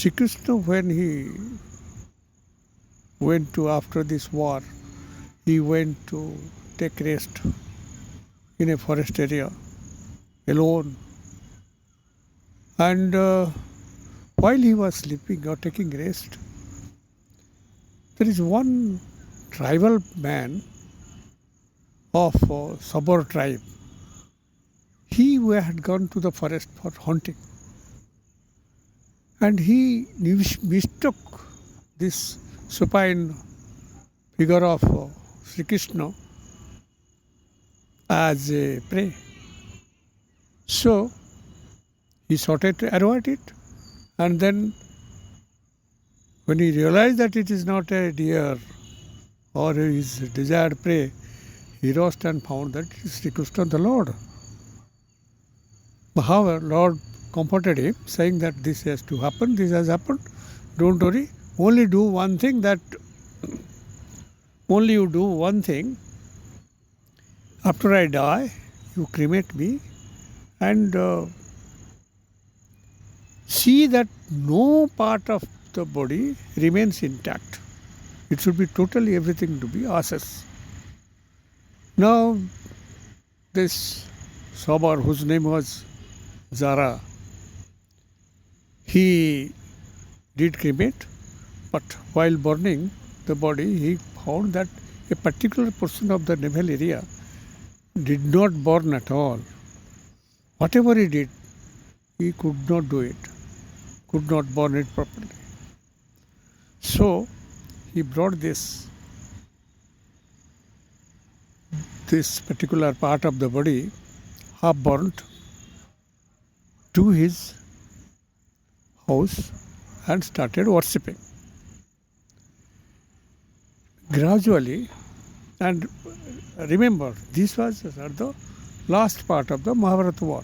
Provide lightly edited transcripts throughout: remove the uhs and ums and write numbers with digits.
Sri Krishna, when he went to, after this war, he went to take rest in a forest area alone. And while he was sleeping or taking rest, there is one tribal man of Sabor tribe. He had gone to the forest for hunting, and he mistook this supine figure of Sri Krishna as a prey. So he shot an arrow at it, and then when he realized that it is not a deer or his desired prey, he rushed and found that it is Sri Krishna the Lord. However, Lord comforted him, saying that this has to happen, this has happened, don't worry, only do one thing, only you do one thing, after I die, you cremate me and see that no part of the body remains intact. It should be totally everything to be ashes. Now, this Sabar, whose name was Zara, he did cremate, but while burning the body, he found that a particular portion of the navel area did not burn at all. Whatever he did, he could not do it, could not burn it properly. So he brought this particular part of the body, half burnt, to his house and started worshipping. Gradually, and remember, this was the last part of the Mahabharata war,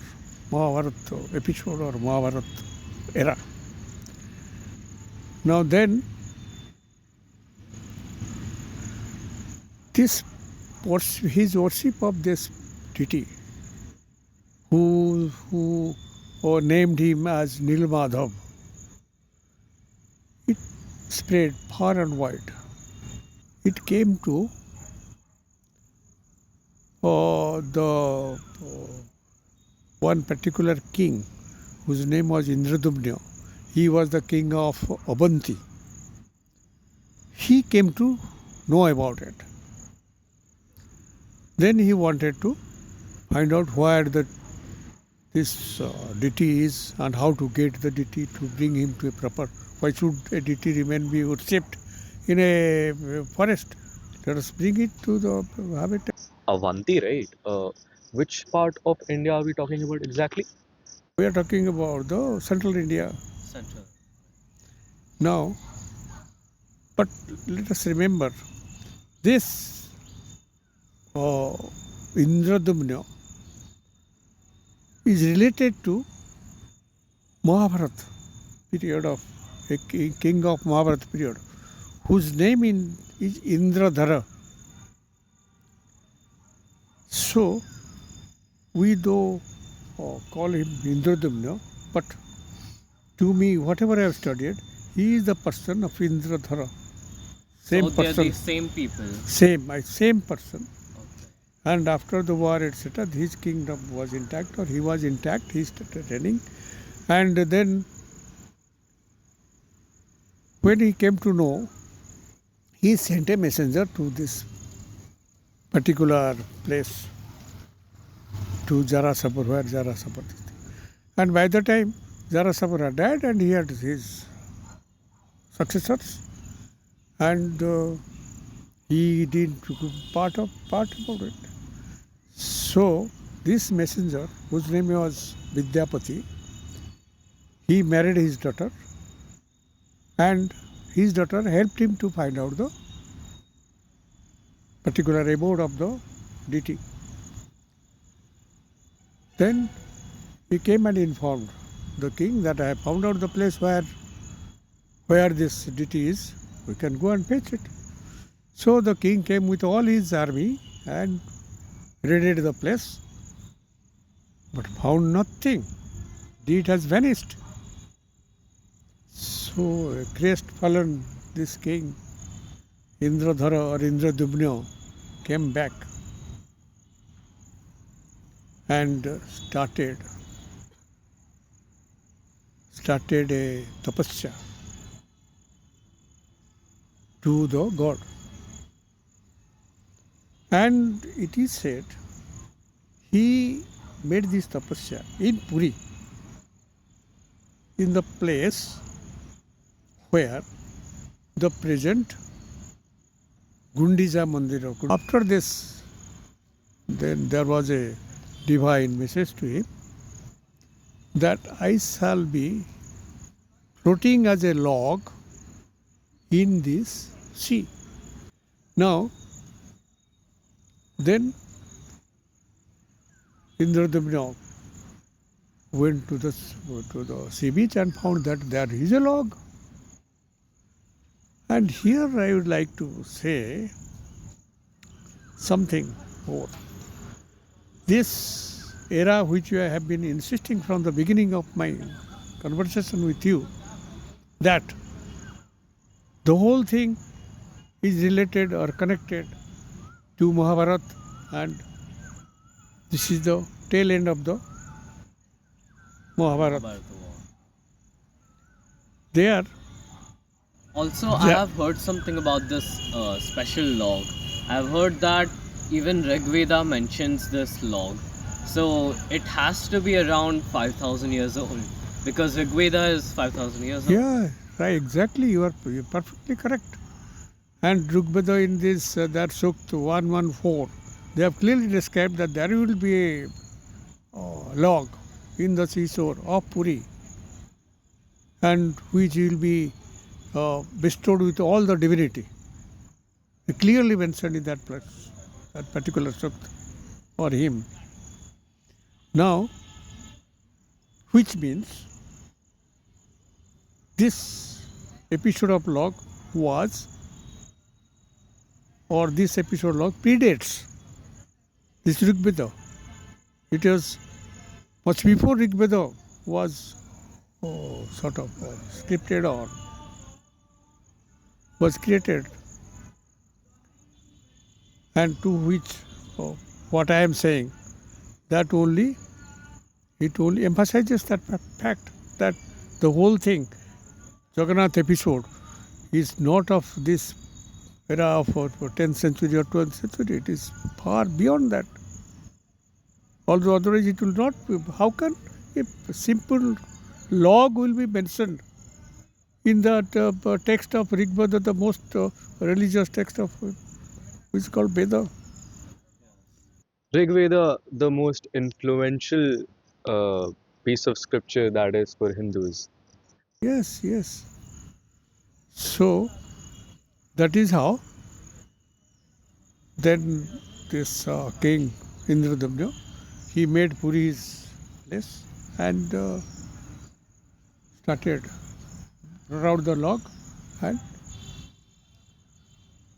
Mahabharata episode or Mahabharata era. Now then, his worship of this deity, who named him as Nilmadhav, it spread far and wide. It came to the one particular king whose name was Indradumna. He was the king of Abanti. He came to know about it. Then he wanted to find out where this deity is and how to get the deity to bring him to a proper. Why should a deity remain be worshipped in a forest? Let us bring it to the habitat. Avanti, right? Which part of India are we talking about exactly? We are talking about the central India Central. now. But let us remember this Indradumna is related to Mahabharata period of a king of Mahabharata period, whose name is Indradhara. So we though call him Indradumna, but to me, whatever I have studied, he is the person of Indradhara. Same So they are person. the same people. Same person. Okay. And after the war, etc., his kingdom was intact, or he was intact. He started reigning, and then when he came to know, he sent a messenger to this particular place, to Jarasapur, where Jarasapur is. And by the time Jarasapur had died, and he had his successors, and he did part about it. So this messenger, whose name was Vidyapati, he married his daughter, and his daughter helped him to find out the particular abode of the deity. Then he came and informed the king that I have found out the place where this deity is. We can go and fetch it. So the king came with all his army and raided the place, but found nothing. Deity has vanished. So crestfallen, this king Indradhara or Indradubna came back and started a tapasya to the god. And it is said he made this tapasya in Puri, in the place where the present Gundiza Mandir. After this, then there was a divine message to him that I shall be floating as a log in this sea. Now, then Indradubna went to the sea beach and found that there is a log. And here I would like to say something more. This era which I have been insisting from the beginning of my conversation with you, that the whole thing is related or connected to Mahabharata, and this is the tail end of the Mahabharata. There, Also, I have heard something about this special log. I've heard that even Rig Veda mentions this log. So it has to be around 5,000 years old because Rig Veda is 5,000 years old. yeah, right, exactly. You're perfectly correct. And Rugbeda in this, that Sukt 114, they have clearly described that there will be a log in the seashore of Puri, and which will be bestowed with all the divinity. They clearly mentioned in that place, that particular Sukt for him. Now, which means this episode of log was, or this episode log predates this Rig Veda. It was much before Rig Veda was sort of scripted or was created, and to which what I am saying, that only it only emphasizes that fact that the whole thing, Jagannath episode, is not of this era of 10th century or 12th century. It is far beyond that. Although otherwise it will not be. How can a simple log will be mentioned in that text of Rig Veda, the most religious text of which is called Veda? Rig Veda, the most influential piece of scripture that is for Hindus. Yes, yes. So that is how then this king Indradubna, he made Puri his place and started brought out the log and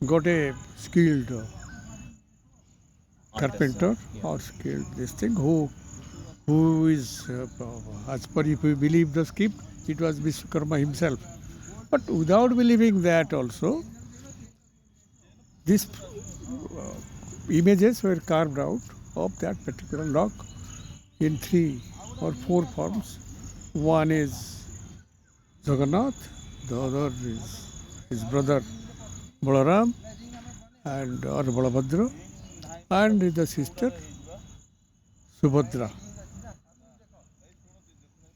got a skilled carpenter or skilled this thing who is as per if we believe the script, it was Vishwakarma himself. But without believing that also, these images were carved out of that particular log in 3 or 4 forms. One is Jagannath, the other is his brother Balaram and or Balabhadra, and the sister Subhadra.